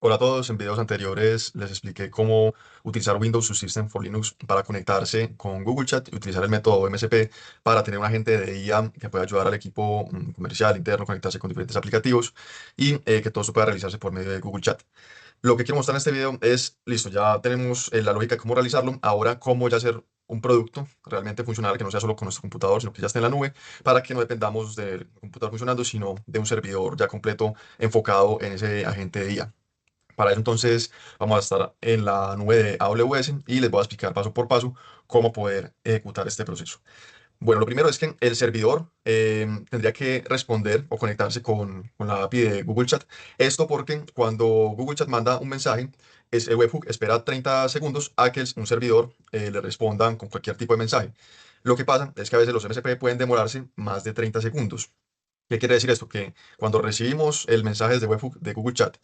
Hola a todos, en videos anteriores les expliqué cómo utilizar Windows Subsystem for Linux para conectarse con Google Chat y utilizar el método MSP para tener un agente de IA que pueda ayudar al equipo comercial interno, conectarse con diferentes aplicativos y que todo eso pueda realizarse por medio de Google Chat. Lo que quiero mostrar en este video es, listo, ya tenemos la lógica de cómo realizarlo, ahora cómo ya hacer un producto realmente funcional que no sea solo con nuestro computador, sino que ya esté en la nube, para que no dependamos del computador funcionando, sino de un servidor ya completo enfocado en ese agente de IA. Para eso entonces vamos a estar en la nube de AWS y les voy a explicar paso por paso cómo poder ejecutar este proceso. Bueno, lo primero es que el servidor tendría que responder o conectarse con la API de Google Chat. Esto porque cuando Google Chat manda un mensaje, el webhook espera 30 segundos a que un servidor le responda con cualquier tipo de mensaje. Lo que pasa es que a veces los MSP pueden demorarse más de 30 segundos. ¿Qué quiere decir esto? Que cuando recibimos el mensaje desde webhook de Google Chat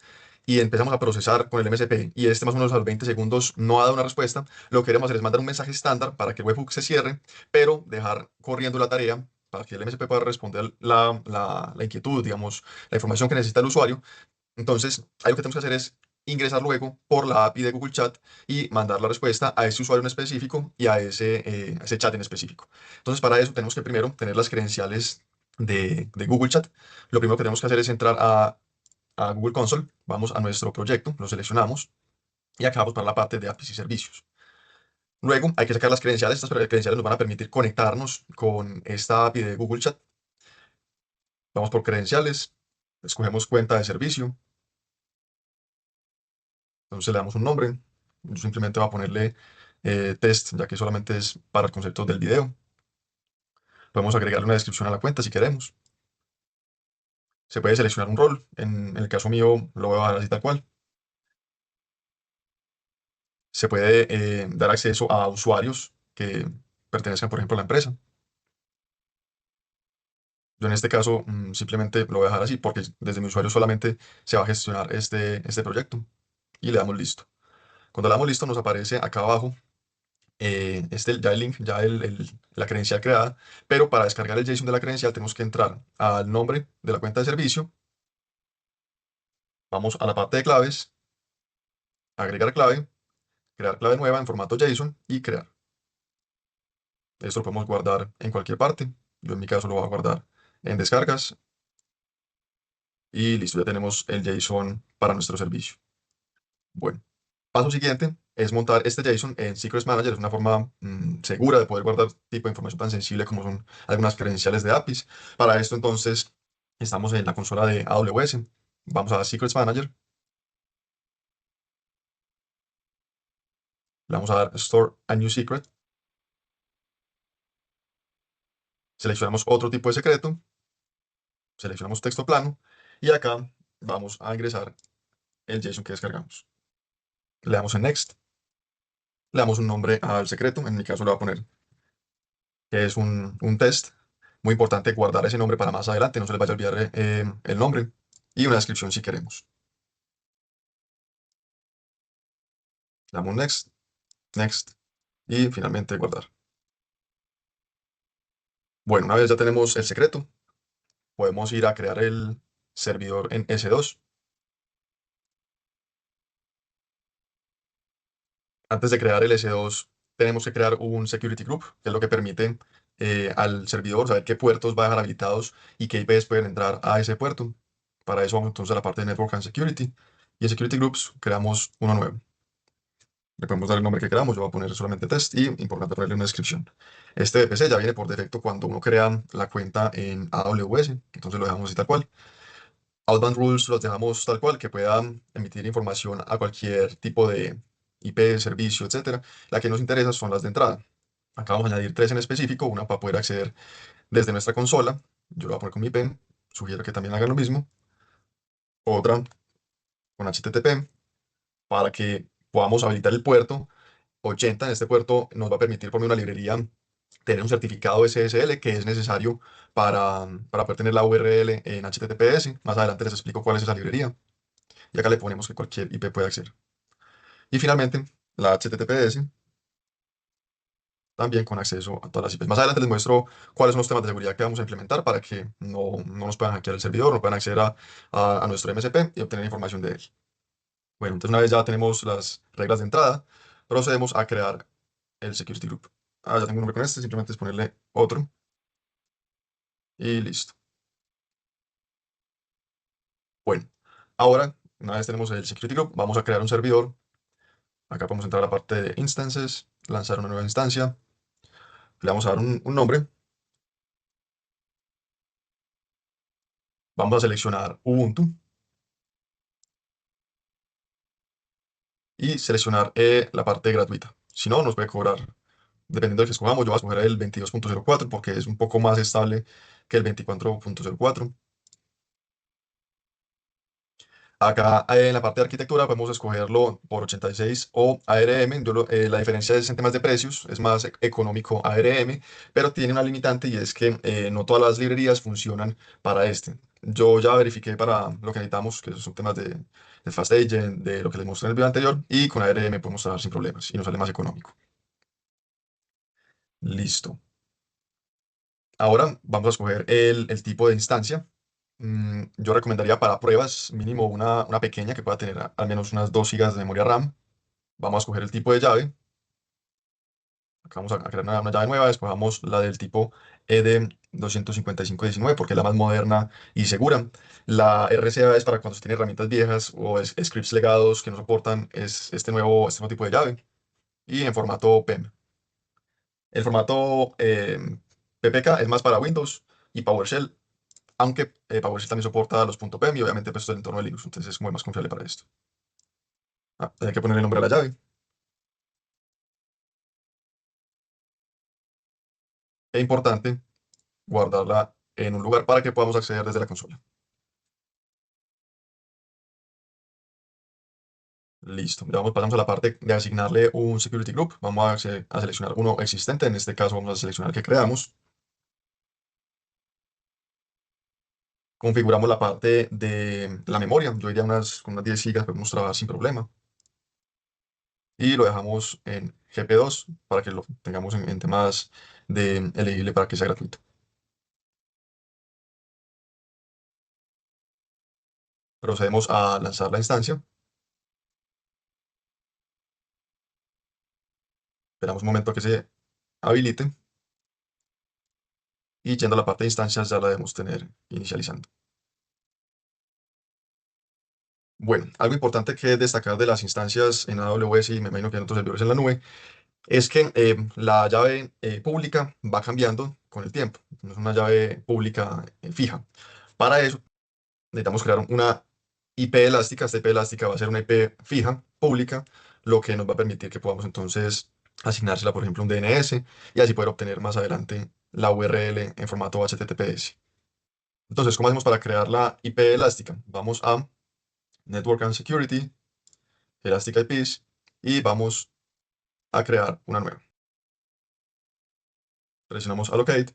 y empezamos a procesar con el MSP y este más o menos a los 20 segundos no ha dado una respuesta, lo que queremos hacer es mandar un mensaje estándar para que el webhook se cierre, pero dejar corriendo la tarea para que el MSP pueda responder la inquietud, digamos, la información que necesita el usuario. Entonces, ahí lo que tenemos que hacer es ingresar luego por la API de Google Chat y mandar la respuesta a ese usuario en específico y a ese chat en específico. Entonces, para eso tenemos que primero tener las credenciales de Google Chat. Lo primero que tenemos que hacer es entrar a Google Console, vamos a nuestro proyecto, lo seleccionamos y acá vamos para la parte de APIs y servicios. Luego hay que sacar las credenciales. Estas credenciales nos van a permitir conectarnos con esta API de Google Chat. Vamos por credenciales, escogemos cuenta de servicio, entonces le damos un nombre. Yo simplemente voy a ponerle test, ya que solamente es para el concepto del video. Podemos agregarle una descripción a la cuenta si queremos. Se puede seleccionar un rol. En el caso mío lo voy a dejar así tal cual. Se puede dar acceso a usuarios que pertenezcan, por ejemplo, a la empresa. Yo en este caso simplemente lo voy a dejar así porque desde mi usuario solamente se va a gestionar este proyecto y le damos listo. Cuando le damos listo nos aparece acá abajo ya el link, la credencial creada, pero para descargar el JSON de la credencial tenemos que entrar al nombre de la cuenta de servicio, vamos a la parte de claves, agregar clave, crear clave nueva en formato JSON y crear. Esto lo podemos guardar en cualquier parte. Yo en mi caso lo voy a guardar en descargas y listo, ya tenemos el JSON para nuestro servicio. Bueno, paso siguiente es montar este JSON en Secrets Manager. Es una forma segura de poder guardar tipo de información tan sensible como son algunas credenciales de APIs. Para esto entonces estamos en la consola de AWS. Vamos a Secrets Manager, le vamos a dar Store a New Secret, seleccionamos otro tipo de secreto, seleccionamos texto plano y acá vamos a ingresar el JSON que descargamos. Le damos en Next, le damos un nombre al secreto, en mi caso le voy a poner que es un test. Muy importante guardar ese nombre para más adelante, no se les vaya a olvidar el nombre y una descripción si queremos. Le damos Next, Next y finalmente guardar. Bueno, una vez ya tenemos el secreto, podemos ir a crear el servidor en S2. Antes de crear el S2, tenemos que crear un security group, que es lo que permite al servidor saber qué puertos va a dejar habilitados y qué IPs pueden entrar a ese puerto. Para eso vamos entonces a la parte de Network and Security. Y en Security Groups creamos uno nuevo. Le podemos dar el nombre que queramos. Yo voy a poner solamente test y importante ponerle una descripción. Este VPC ya viene por defecto cuando uno crea la cuenta en AWS. Entonces lo dejamos así tal cual. Outbound Rules los dejamos tal cual, que puedan emitir información a cualquier tipo de IP, servicio, etcétera. La que nos interesa son las de entrada. Acá vamos a añadir tres en específico, una para poder acceder desde nuestra consola. Yo lo voy a poner con mi IP. Sugiero que también hagan lo mismo. Otra con HTTP para que podamos habilitar el puerto 80. En este puerto nos va a permitir por medio de una librería tener un certificado SSL que es necesario para poder tener la URL en HTTPS. Más adelante les explico cuál es esa librería. Y acá le ponemos que cualquier IP puede acceder. Y finalmente, la HTTPS, también con acceso a todas las IPs. Más adelante les muestro cuáles son los temas de seguridad que vamos a implementar para que no nos puedan hackear el servidor, no puedan acceder a nuestro MSP y obtener información de él. Bueno, entonces una vez ya tenemos las reglas de entrada, procedemos a crear el security group. Ya tengo un nombre con este, simplemente es ponerle otro y listo. Bueno, ahora, una vez tenemos el security group, vamos a crear un servidor. Acá podemos entrar a la parte de instances, lanzar una nueva instancia, le vamos a dar un nombre, vamos a seleccionar Ubuntu y seleccionar la parte gratuita. Si no, nos puede cobrar, dependiendo del que escojamos. Yo voy a escoger el 22.04 porque es un poco más estable que el 24.04. Acá en la parte de arquitectura podemos escogerlo por 86 o ARM. La diferencia es en temas de precios, es más económico ARM, pero tiene una limitante y es que no todas las librerías funcionan para este. Yo ya verifiqué para lo que necesitamos, que son temas de Fast Agent, de lo que les mostré en el video anterior, y con ARM podemos trabajar sin problemas y nos sale más económico. Listo. Ahora vamos a escoger el tipo de instancia. Yo recomendaría para pruebas mínimo una pequeña que pueda tener al menos unas 2 gigas de memoria RAM. Vamos a escoger el tipo de llave. Acá vamos a crear una llave nueva. Escojamos la del tipo ED 25519 porque es la más moderna y segura. La RCA es para cuando se tiene herramientas viejas o scripts legados que no soportan este nuevo tipo de llave. Y en formato PEM. El formato PPK es más para Windows y PowerShell, aunque PowerShell también soporta los .pem y obviamente pues esto es el entorno de Linux, entonces es muy más confiable para esto. Hay que poner el nombre a la llave. Es importante guardarla en un lugar para que podamos acceder desde la consola. Listo. Ya pasamos a la parte de asignarle un security group. Vamos a seleccionar uno existente. En este caso vamos a seleccionar el que creamos. Configuramos la parte de la memoria. Yo diría con unas 10 gigas podemos trabajar sin problema. Y lo dejamos en GP2 para que lo tengamos en temas de elegible para que sea gratuito. Procedemos a lanzar la instancia. Esperamos un momento a que se habilite y yendo a la parte de instancias ya la debemos tener inicializando. Bueno, algo importante que destacar de las instancias en AWS y me imagino que en otros servidores en la nube es que la llave pública va cambiando con el tiempo. No es una llave pública fija. Para eso necesitamos crear una IP elástica. Esta IP elástica va a ser una IP fija, pública, lo que nos va a permitir que podamos entonces asignársela, por ejemplo, un DNS y así poder obtener más adelante la URL en formato HTTPS. Entonces, ¿cómo hacemos para crear la IP elástica? Vamos a Network and Security, Elastic IPs y vamos a crear una nueva. Presionamos Allocate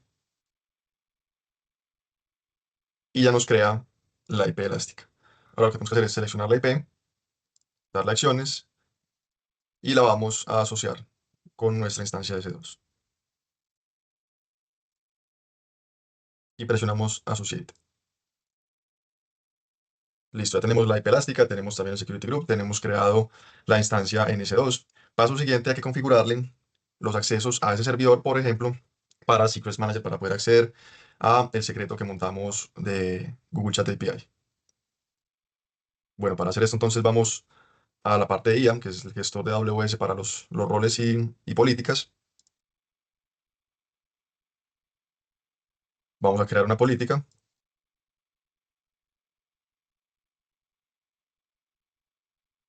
y ya nos crea la IP elástica. Ahora lo que tenemos que hacer es seleccionar la IP, darle a acciones y la vamos a asociar con nuestra instancia de S2. Y presionamos Associate. Listo, ya tenemos la IP elástica, tenemos también el Security Group, tenemos creado la instancia en S2. Paso siguiente, hay que configurarle los accesos a ese servidor, por ejemplo, para Secrets Manager, para poder acceder a el secreto que montamos de Google Chat API. Bueno, para hacer esto entonces vamos a la parte de IAM, que es el gestor de AWS para los roles y políticas. Vamos a crear una política,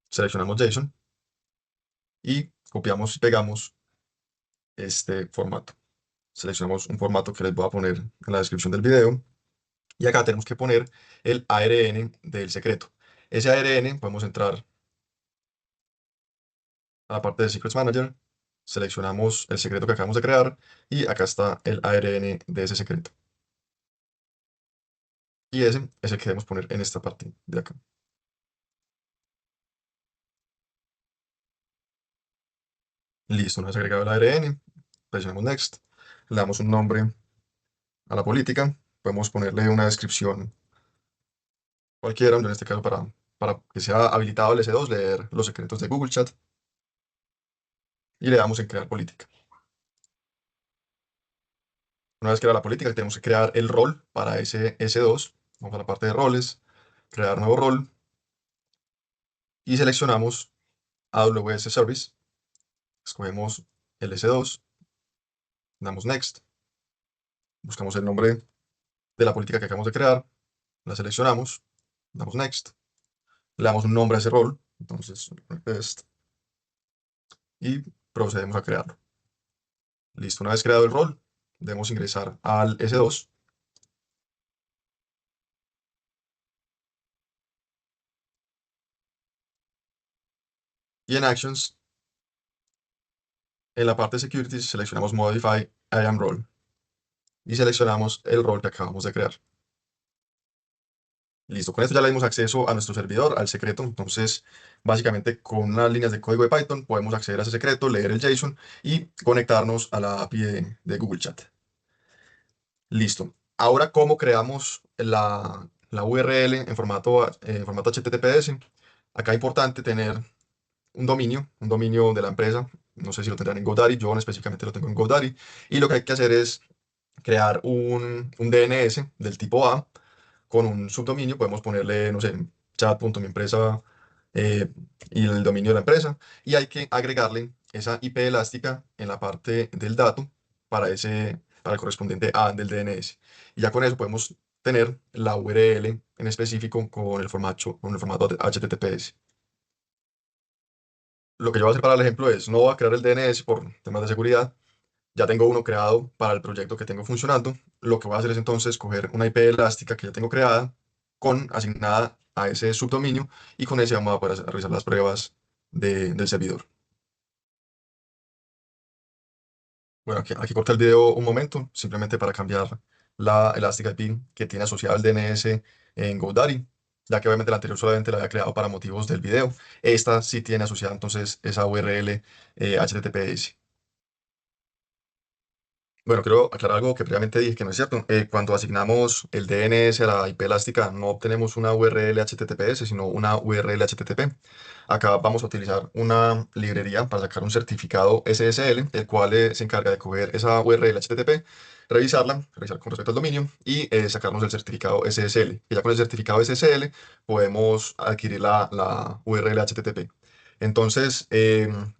seleccionamos JSON y copiamos y pegamos este formato. Seleccionamos un formato que les voy a poner en la descripción del video y acá tenemos que poner el ARN del secreto. Ese ARN podemos entrar a la parte de Secrets Manager, seleccionamos el secreto que acabamos de crear y acá está el ARN de ese secreto. Y ese es el que debemos poner en esta parte de acá. Listo, una vez agregado el ARN, presionamos Next, le damos un nombre a la política, podemos ponerle una descripción cualquiera, en este caso para para que sea habilitado el S2, leer los secretos de Google Chat y le damos en crear política. Una vez creada la política, tenemos que crear el rol para ese S2. Vamos a la parte de roles, crear nuevo rol y seleccionamos AWS Service. Escogemos el S2, damos Next, buscamos el nombre de la política que acabamos de crear, la seleccionamos, damos Next, le damos un nombre a ese rol, entonces Best, y procedemos a crearlo. Listo, una vez creado el rol, debemos ingresar al S2 y en Actions, en la parte de Security, seleccionamos Modify IAM Role y seleccionamos el rol que acabamos de crear. Listo, con esto ya le dimos acceso a nuestro servidor, al secreto. Entonces, básicamente con unas líneas de código de Python podemos acceder a ese secreto, leer el JSON y conectarnos a la API de Google Chat. Listo. Ahora, ¿cómo creamos la URL en formato HTTPS? Acá es importante tener un dominio de la empresa. No sé si lo tendrán en GoDaddy, yo específicamente lo tengo en GoDaddy. Y lo que hay que hacer es crear un DNS del tipo A con un subdominio. Podemos ponerle, no sé, chat.miempresa eh, y el dominio de la empresa. Y hay que agregarle esa IP elástica en la parte del dato para el correspondiente A del DNS. Y ya con eso podemos tener la URL en específico con el formato HTTPS. Lo que yo voy a hacer para el ejemplo es, no voy a crear el DNS por temas de seguridad. Ya tengo uno creado para el proyecto que tengo funcionando. Lo que voy a hacer es entonces coger una IP elástica que ya tengo creada, asignada a ese subdominio, y con ese vamos a poder realizar las pruebas del servidor. Bueno, aquí corta el video un momento, simplemente para cambiar la Elastic IP que tiene asociado el DNS en GoDaddy, ya que obviamente la anterior solamente la había creado para motivos del video. Esta sí tiene asociada entonces esa URL HTTPS. Bueno, quiero aclarar algo que previamente dije que no es cierto. Cuando asignamos el DNS a la IP elástica, no obtenemos una URL HTTPS, sino una URL HTTP. Acá vamos a utilizar una librería para sacar un certificado SSL, el cual se encarga de coger esa URL HTTP, revisar con respecto al dominio y sacarnos el certificado SSL. Y ya con el certificado SSL podemos adquirir la URL HTTP. Entonces,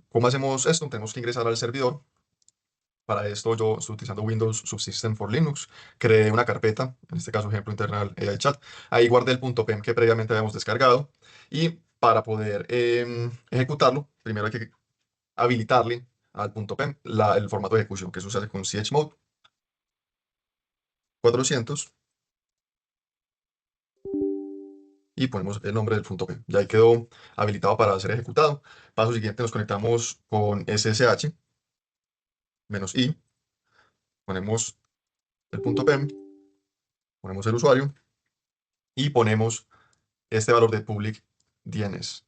¿cómo hacemos esto? Tenemos que ingresar al servidor. Para esto yo estoy utilizando Windows Subsystem for Linux. Creé una carpeta, en este caso ejemplo internal AI Chat. Ahí guardé el .pem que previamente habíamos descargado. Y para poder ejecutarlo, primero hay que habilitarle al .pem el formato de ejecución, que eso se hace con chmod 400 y ponemos el nombre del .pem. Ya ahí quedó habilitado para ser ejecutado. Paso siguiente, nos conectamos con SSH, -i, ponemos el .pem, ponemos el usuario y ponemos este valor de public DNS.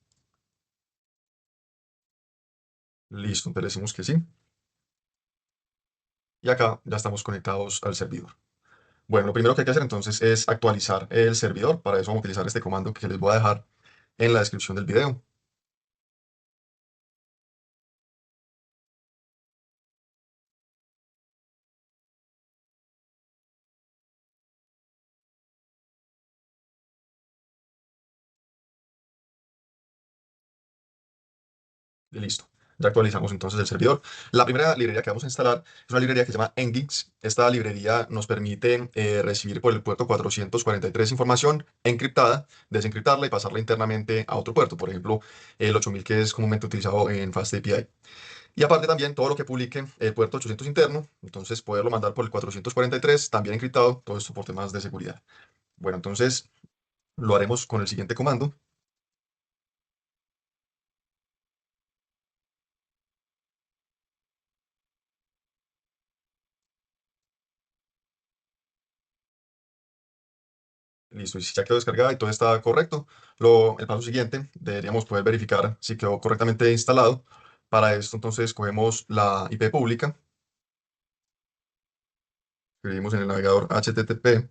Listo, entonces decimos que sí. Y acá ya estamos conectados al servidor. Bueno, lo primero que hay que hacer entonces es actualizar el servidor. Para eso vamos a utilizar este comando que les voy a dejar en la descripción del video. Y listo. Ya actualizamos entonces el servidor. La primera librería que vamos a instalar es una librería que se llama Nginx. Esta librería nos permite recibir por el puerto 443 información encriptada, desencriptarla y pasarla internamente a otro puerto. Por ejemplo, el 8000 que es comúnmente utilizado en FastAPI. Y aparte también todo lo que publique el puerto 800 interno, entonces poderlo mandar por el 443, también encriptado, todo esto por temas de seguridad. Bueno, entonces lo haremos con el siguiente comando. Listo, y si ya quedó descargada y todo está correcto, el paso siguiente deberíamos poder verificar si quedó correctamente instalado. Para esto entonces cogemos la IP pública, escribimos en el navegador HTTP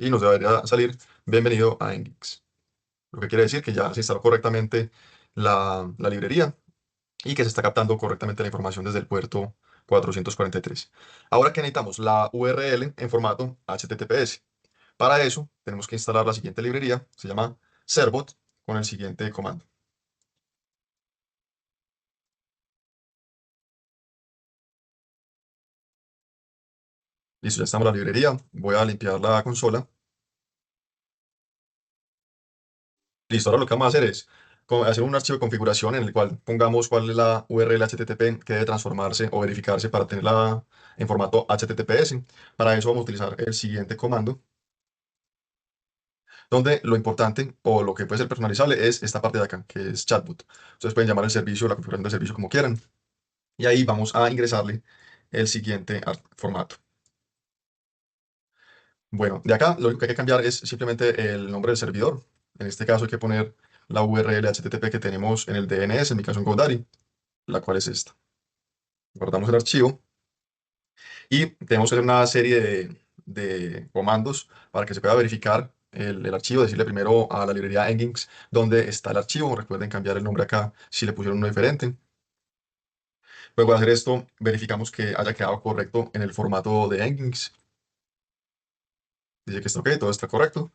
y nos debería salir bienvenido a Nginx. Lo que quiere decir que ya se instaló correctamente la librería y que se está captando correctamente la información desde el puerto 443. Ahora que necesitamos la URL en formato HTTPS. Para eso tenemos que instalar la siguiente librería, se llama Servbot, con el siguiente comando. Listo, ya estamos en la librería. Voy a limpiar la consola. Listo, ahora lo que vamos a hacer es hacer un archivo de configuración en el cual pongamos cuál es la URL HTTP que debe transformarse o verificarse para tenerla en formato HTTPS. Para eso vamos a utilizar el siguiente comando, donde lo importante o lo que puede ser personalizable es esta parte de acá, que es chatbot. Ustedes pueden llamar el servicio, la configuración del servicio como quieran. Y ahí vamos a ingresarle el siguiente formato. Bueno, de acá lo único que hay que cambiar es simplemente el nombre del servidor. En este caso hay que poner la URL HTTP que tenemos en el DNS, en mi caso en GoDaddy, la cual es esta. Guardamos el archivo y tenemos que hacer una serie de comandos para que se pueda verificar el archivo, decirle primero a la librería Nginx dónde está el archivo. Recuerden cambiar el nombre acá si le pusieron uno diferente. Luego de hacer esto, verificamos que haya quedado correcto en el formato de Nginx. Dice que está ok, todo está correcto.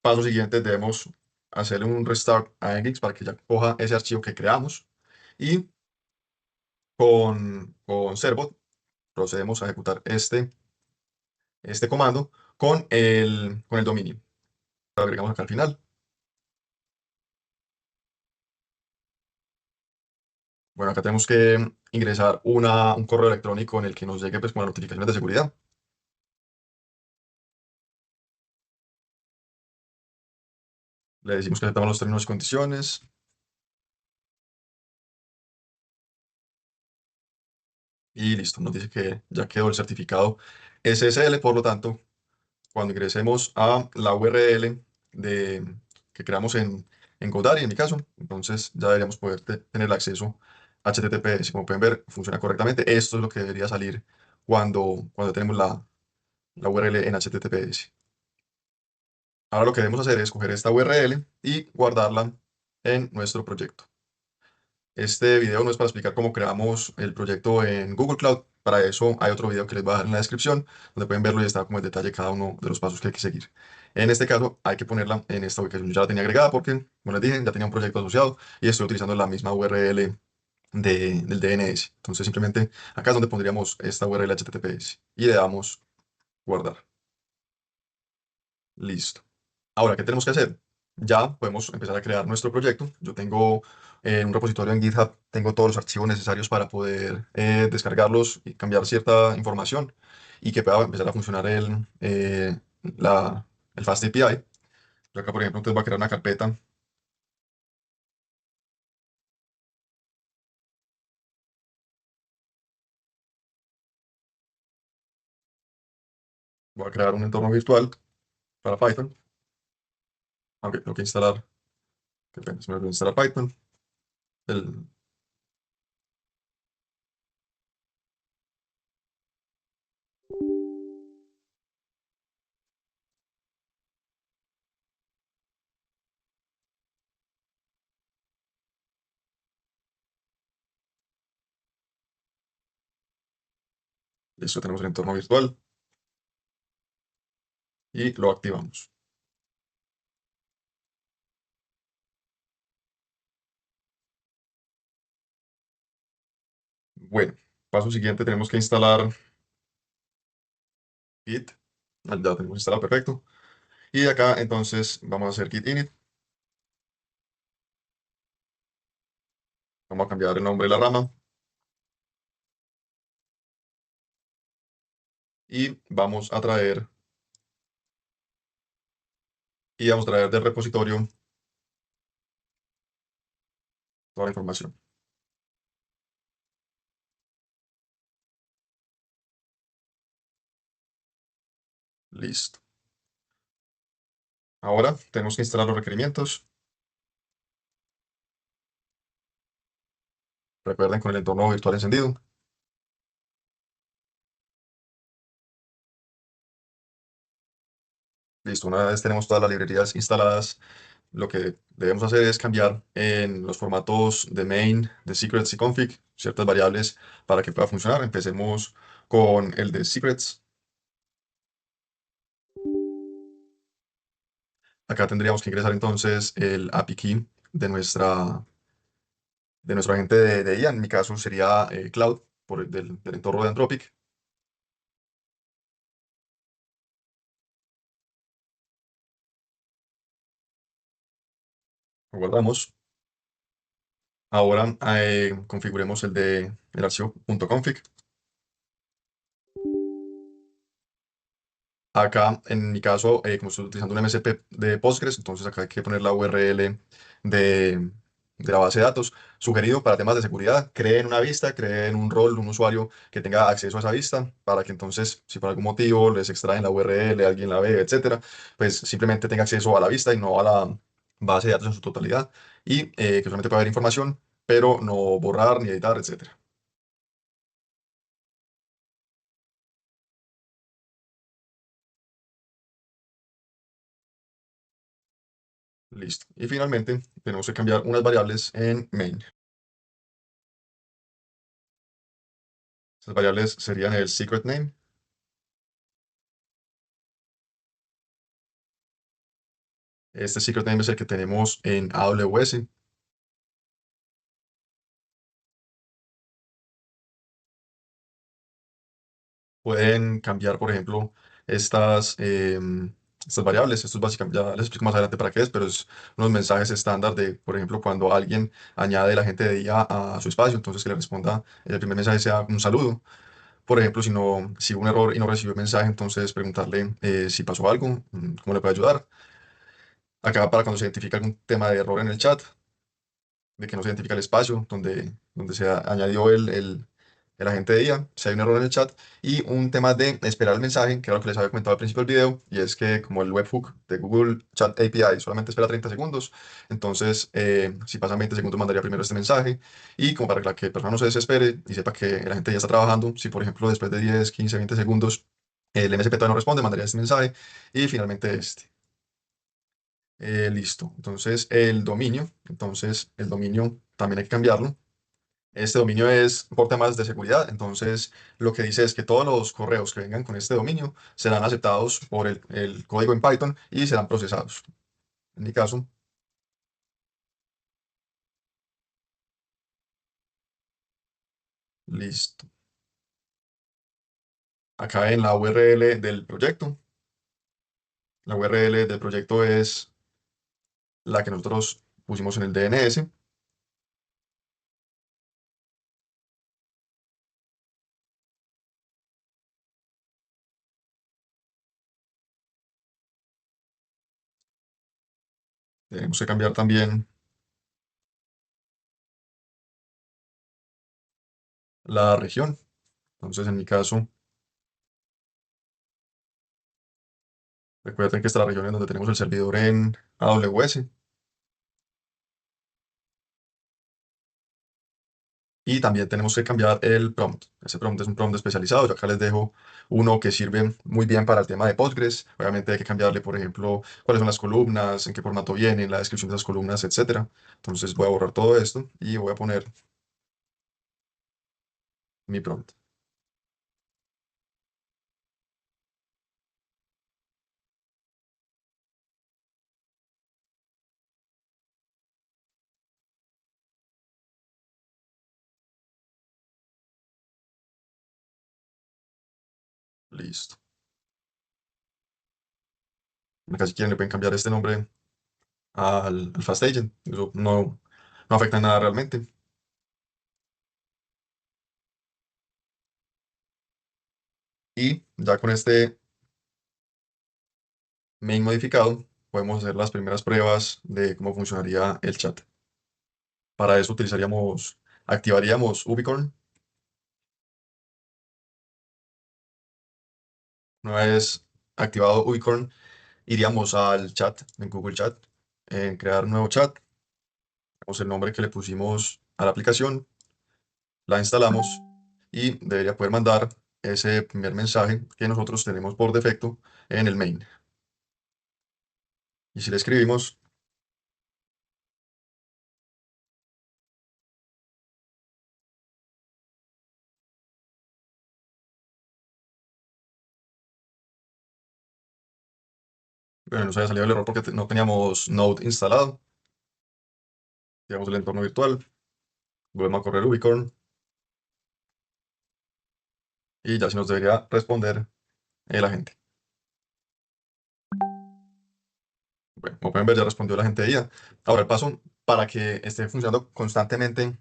Paso siguiente, debemos hacerle un restart a Nginx para que ya coja ese archivo que creamos. Y con Servbot procedemos a ejecutar este comando con el dominio. Lo agregamos acá al final. Bueno, acá tenemos que ingresar un correo electrónico en el que nos llegue pues, con las notificaciones de seguridad. Le decimos que aceptamos los términos y condiciones. Y listo, nos dice que ya quedó el certificado SSL. Por lo tanto, cuando ingresemos a la URL que creamos en Godaddy, en mi caso, entonces ya deberíamos poder tener el acceso HTTPS. Como pueden ver, funciona correctamente. Esto es lo que debería salir cuando tenemos la URL en HTTPS. Ahora lo que debemos hacer es coger esta URL y guardarla en nuestro proyecto. Este video no es para explicar cómo creamos el proyecto en Google Cloud. Para eso hay otro video que les voy a dejar en la descripción, donde pueden verlo y está como en detalle cada uno de los pasos que hay que seguir. En este caso, hay que ponerla en esta ubicación. Yo ya la tenía agregada porque, como les dije, ya tenía un proyecto asociado y estoy utilizando la misma URL del DNS. Entonces, simplemente acá es donde pondríamos esta URL HTTPS y le damos guardar. Listo. Ahora, ¿qué tenemos que hacer? Ya podemos empezar a crear nuestro proyecto. Yo tengo un repositorio en GitHub, tengo todos los archivos necesarios para poder descargarlos y cambiar cierta información y que pueda empezar a funcionar el Fast API. Yo acá, por ejemplo, entonces voy a crear una carpeta, voy a crear un entorno virtual para Python, aunque tengo que instalar, qué pena, se me olvidó instalar Python. El- Listo, tenemos el entorno virtual y lo activamos. Bueno, paso siguiente, tenemos que instalar Git. Ah, ya tenemos instalado, perfecto. Y acá entonces vamos a hacer git init, vamos a cambiar el nombre de la rama y vamos a traer del repositorio toda la información. Listo. Ahora tenemos que instalar los requerimientos. Recuerden con el entorno virtual encendido. Listo, una vez tenemos todas las librerías instaladas, lo que debemos hacer es cambiar en los formatos de main, de secrets y config ciertas variables para que pueda funcionar. Empecemos con el de secrets. Acá tendríamos que ingresar entonces el API key de de nuestro agente de IA. En mi caso sería Cloud del entorno de Anthropic. Lo guardamos. Ahora configuremos el archivo .config. Acá, en mi caso, como estoy utilizando un MSP de Postgres, entonces acá hay que poner la URL de la base de datos. Sugerido para temas de seguridad, creen una vista, creen un rol, un usuario que tenga acceso a esa vista, para que entonces, si por algún motivo les extraen la URL, alguien la ve, etcétera, pues simplemente tenga acceso a la vista y no a la base de datos en su totalidad. Y que solamente pueda haber información, pero no borrar ni editar, etcétera. Listo. Y finalmente, tenemos que cambiar unas variables en main. Estas variables serían el secret name. Este secret name es el que tenemos en AWS. Pueden cambiar, por ejemplo, estas variables. Esto es básicamente, ya les explico más adelante para qué es, pero es unos mensajes estándar de, por ejemplo, cuando alguien añade la gente de IA a su espacio, entonces que le responda, el primer mensaje sea un saludo. Por ejemplo, si hubo un error y no recibió el mensaje, entonces preguntarle si pasó algo, cómo le puede ayudar. Acá para cuando se identifica algún tema de error en el chat, de que no se identifica el espacio donde se añadió el agente de IA, si hay un error en el chat, y un tema de esperar el mensaje, que era lo que les había comentado al principio del video, y es que como el webhook de Google Chat API solamente espera 30 segundos, entonces si pasan 20 segundos mandaría primero este mensaje, y como para que la persona no se desespere y sepa que el agente ya está trabajando, si por ejemplo después de 10 15 20 segundos el MSP todavía no responde, mandaría este mensaje, y finalmente este. Listo. Entonces el dominio también hay que cambiarlo. Este dominio es por temas de seguridad, entonces lo que dice es que todos los correos que vengan con este dominio serán aceptados por el código en Python y serán procesados. En mi caso, listo. Acá en la URL del proyecto, la URL del proyecto es la que nosotros pusimos en el DNS. Tenemos que cambiar también la región. Entonces, en mi caso, recuerden que esta es la región en donde tenemos el servidor en AWS. Y también tenemos que cambiar el prompt. Ese prompt es un prompt especializado. Yo acá les dejo uno que sirve muy bien para el tema de Postgres. Obviamente hay que cambiarle, por ejemplo, cuáles son las columnas, en qué formato vienen, la descripción de las columnas, etcétera. Entonces voy a borrar todo esto y voy a poner mi prompt. Listo. Acá si quieren le pueden cambiar este nombre al Fast Agent. Eso no afecta en nada realmente. Y ya con este main modificado, podemos hacer las primeras pruebas de cómo funcionaría el chat. Para eso activaríamos Ubicorn. Una vez activado Ubicorn, iríamos al chat, en Google Chat, en crear un nuevo chat, damos el nombre que le pusimos a la aplicación, la instalamos y debería poder mandar ese primer mensaje que nosotros tenemos por defecto en el main. Y si le escribimos, bueno, nos haya salido el error porque no teníamos Node instalado. Digamos el entorno virtual, volvemos a correr Ubicorn y ya se nos debería responder la gente. Bueno, como pueden ver, ya respondió la gente de IA. Ahora el paso para que esté funcionando constantemente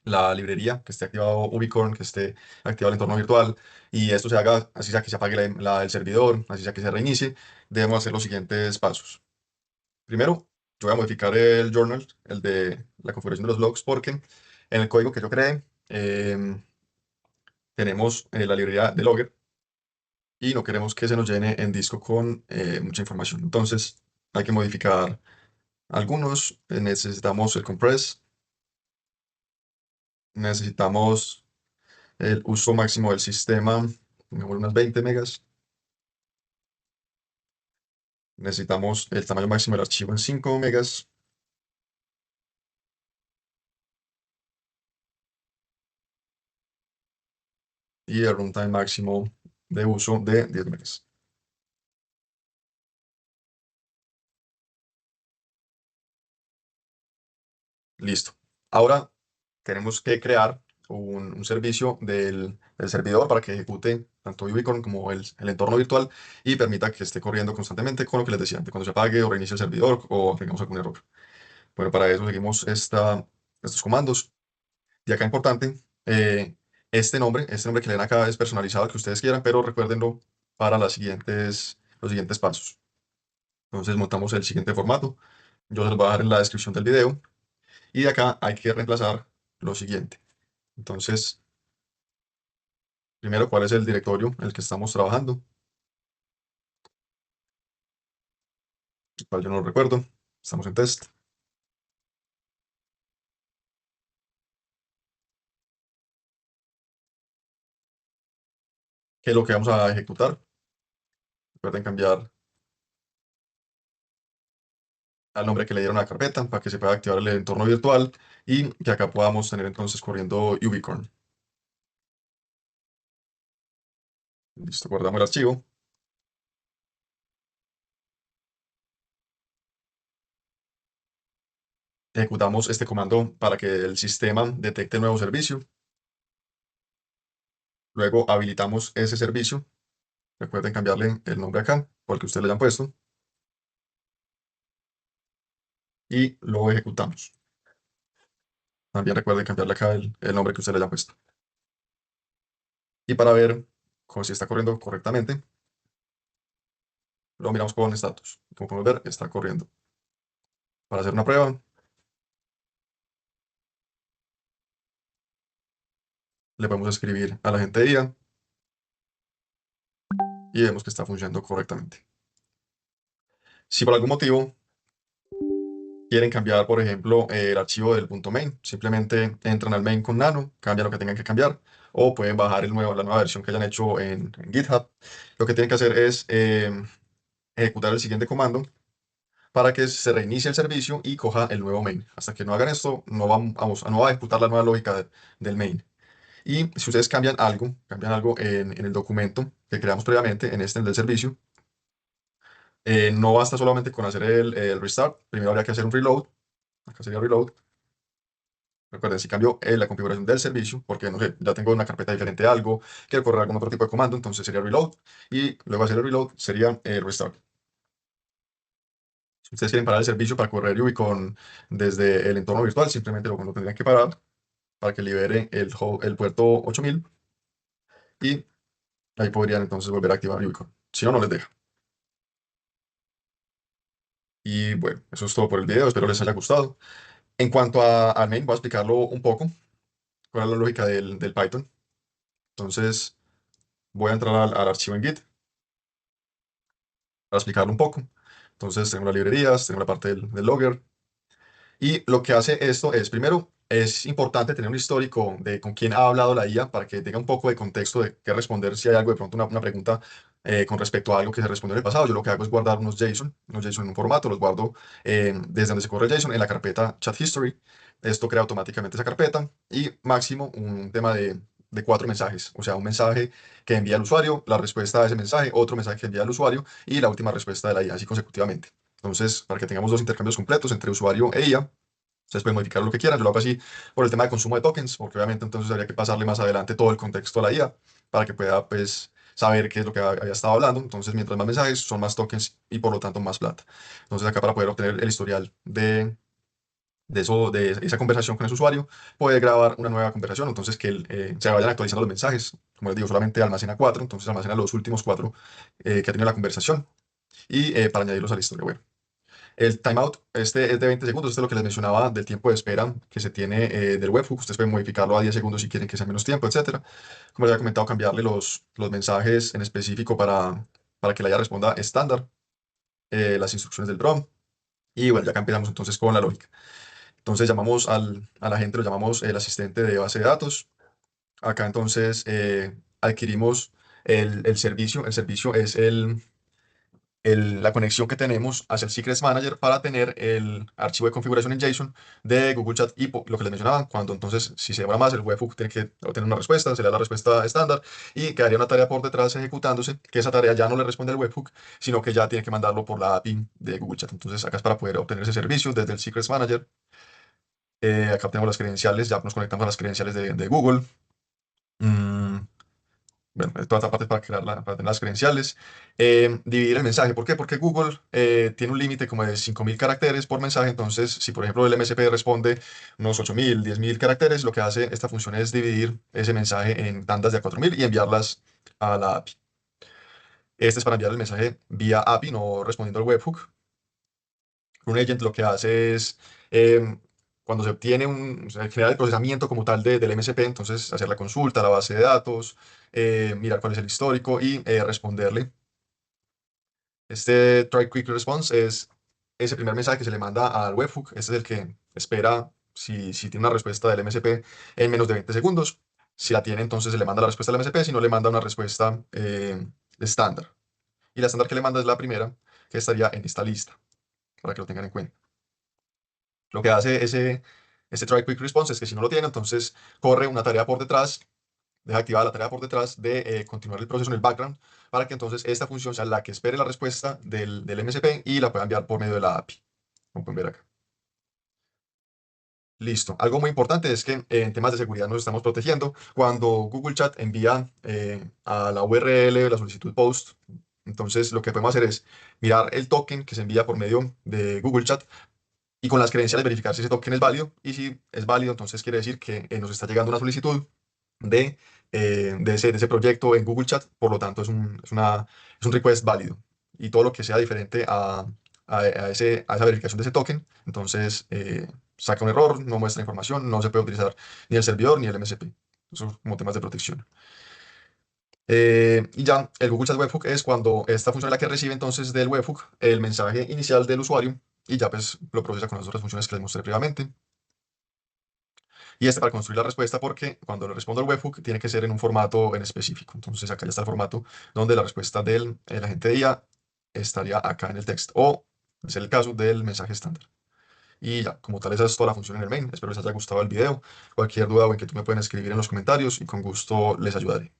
la librería, que esté activado Ubicorn, que esté activado el entorno virtual y esto se haga, así sea que se apague el servidor, así sea que se reinicie, debemos hacer los siguientes pasos. Primero, yo voy a modificar el journal, el de la configuración de los logs, porque en el código que yo creé tenemos la librería de Logger y no queremos que se nos llene en disco con mucha información. Entonces, hay que modificar algunos. Necesitamos el compress, necesitamos el uso máximo del sistema, digamos unas 20 megas. Necesitamos el tamaño máximo del archivo en 5 megas y el runtime máximo de uso de 10 megas. Listo. Ahora tenemos que crear un servicio del servidor para que ejecute tanto Ubicorn como el entorno virtual y permita que esté corriendo constantemente con lo que les decía antes, cuando se apague o reinicie el servidor o tengamos algún error. Bueno, para eso seguimos estos comandos. Y acá importante, este nombre que le den acá es personalizado, el que ustedes quieran, pero recuérdenlo para los siguientes pasos. Entonces montamos el siguiente formato. Yo se los voy a dejar en la descripción del video. Y de acá hay que reemplazar lo siguiente. Entonces, primero, ¿cuál es el directorio en el que estamos trabajando? El cual yo no lo recuerdo. Estamos en test. ¿Qué es lo que vamos a ejecutar? Recuerden cambiar al nombre que le dieron a la carpeta para que se pueda activar el entorno virtual y que acá podamos tener entonces corriendo Ubicorn. Listo, guardamos el archivo. Ejecutamos este comando para que el sistema detecte el nuevo servicio. Luego habilitamos ese servicio. Recuerden cambiarle el nombre acá, porque ustedes le hayan puesto, y lo ejecutamos. También recuerden cambiarle acá el nombre que ustedes le hayan puesto. Y para ver si está corriendo correctamente, lo miramos con status. Como podemos ver, está corriendo. Para hacer una prueba, le podemos escribir a la gente de IA y vemos que está funcionando correctamente. Si por algún motivo quieren cambiar, por ejemplo, el archivo del punto .main, simplemente entran al main con nano, cambian lo que tengan que cambiar, o pueden bajar la nueva versión que hayan hecho en GitHub. Lo que tienen que hacer es ejecutar el siguiente comando para que se reinicie el servicio y coja el nuevo main. Hasta que no hagan esto, no va a ejecutar la nueva lógica del main. Y si ustedes cambian algo en el documento que creamos previamente, en este, el del servicio, no basta solamente con hacer el restart, primero habría que hacer un reload. Acá sería reload. Recuerden, si cambio la configuración del servicio, porque no sé, ya tengo una carpeta diferente de algo, quiero correr algún otro tipo de comando, entonces sería reload. Y luego hacer el reload sería restart. Si ustedes quieren parar el servicio para correr Ubicorn desde el entorno virtual, simplemente lo tendrían que parar para que libere el puerto 8000 y ahí podrían entonces volver a activar Ubicorn. Si no, no les deja. Y bueno, eso es todo por el video, espero les haya gustado. En cuanto al main, voy a explicarlo un poco, cuál es la lógica del Python. Entonces, voy a entrar al archivo en Git para explicarlo un poco. Entonces, tengo las librerías, tengo la parte del logger. Y lo que hace esto es, primero, es importante tener un histórico de con quién ha hablado la IA para que tenga un poco de contexto de qué responder si hay algo de pronto, una pregunta con respecto a algo que se respondió en el pasado. Yo lo que hago es guardar unos JSON en un formato, los guardo desde donde se corre el JSON en la carpeta Chat History. Esto crea automáticamente esa carpeta y máximo un tema de 4 mensajes, o sea, un mensaje que envía el usuario, la respuesta a ese mensaje, otro mensaje que envía el usuario y la última respuesta de la IA, así consecutivamente. Entonces, para que tengamos dos intercambios completos entre usuario e IA, ustedes pueden modificar lo que quieran. Yo lo hago así por el tema de consumo de tokens, porque obviamente entonces habría que pasarle más adelante todo el contexto a la IA para que pueda, pues, saber qué es lo que había estado hablando. Entonces, mientras más mensajes, son más tokens y por lo tanto más plata. Entonces, acá para poder obtener el historial de esa conversación con ese usuario, puede grabar una nueva conversación. Entonces, que se vayan actualizando los mensajes. Como les digo, solamente almacena 4, entonces almacena los últimos 4 que ha tenido la conversación y para añadirlos a la historia web. El timeout, este es de 20 segundos, este es lo que les mencionaba del tiempo de espera que se tiene del webhook. Ustedes pueden modificarlo a 10 segundos si quieren que sea menos tiempo, etcétera. Como les había comentado, cambiarle los mensajes en específico para que la IA responda estándar, las instrucciones del prompt. Y bueno, ya acá empezamos entonces con la lógica. Entonces llamamos a la gente, lo llamamos el asistente de base de datos. Acá entonces adquirimos el servicio. El servicio es la conexión que tenemos hacia el Secrets Manager para tener el archivo de configuración en JSON de Google Chat y lo que les mencionaba, cuando entonces si se demora más el webhook tiene que obtener una respuesta, se le da la respuesta estándar y quedaría una tarea por detrás ejecutándose, que esa tarea ya no le responde el webhook, sino que ya tiene que mandarlo por la API de Google Chat. Entonces acá es para poder obtener ese servicio desde el Secrets Manager. Acá tenemos las credenciales, ya nos conectamos a las credenciales de Google. Mm, bueno, toda esta parte es para para tener las credenciales. Dividir el mensaje. ¿Por qué? Porque Google tiene un límite como de 5.000 caracteres por mensaje. Entonces, si por ejemplo el MSP responde unos 8.000, 10.000 caracteres, lo que hace esta función es dividir ese mensaje en tandas de a 4.000 y enviarlas a la API. Este es para enviar el mensaje vía API, no respondiendo al webhook. Un agent lo que hace es, cuando se obtiene o sea, generar el procesamiento como tal del MSP, entonces hacer la consulta a la base de datos, mirar cuál es el histórico y responderle. Este Try Quick Response es ese primer mensaje que se le manda al webhook. Este es el que espera si tiene una respuesta del MSP en menos de 20 segundos. Si la tiene, entonces se le manda la respuesta al MSP, si no le manda una respuesta estándar. Y la estándar que le manda es la primera, que estaría en esta lista, para que lo tengan en cuenta. Lo que hace ese Try Quick Response es que si no lo tiene, entonces corre una tarea por detrás, deja activada la tarea por detrás de continuar el proceso en el background para que entonces esta función sea la que espere la respuesta del MSP y la pueda enviar por medio de la API. Como pueden ver acá. Listo. Algo muy importante es que en temas de seguridad nos estamos protegiendo. Cuando Google Chat envía a la URL la solicitud post, entonces lo que podemos hacer es mirar el token que se envía por medio de Google Chat y con las credenciales verificar si ese token es válido y si es válido, entonces quiere decir que nos está llegando una solicitud de ese proyecto en Google Chat, por lo tanto es un request válido y todo lo que sea diferente a esa verificación de ese token, entonces saca un error, no muestra información, no se puede utilizar ni el servidor ni el MSP. Eso es como temas de protección. Y ya, el Google Chat Webhook es cuando esta función es la que recibe entonces del webhook el mensaje inicial del usuario y ya pues lo procesa con las otras funciones que les mostré previamente. Y este para construir la respuesta porque cuando le respondo al webhook tiene que ser en un formato en específico. Entonces acá ya está el formato donde la respuesta del agente de IA estaría acá en el text o es el caso del mensaje estándar. Y ya, como tal, esa es toda la función en el main. Espero les haya gustado el video. Cualquier duda o inquietud me pueden escribir en los comentarios y con gusto les ayudaré.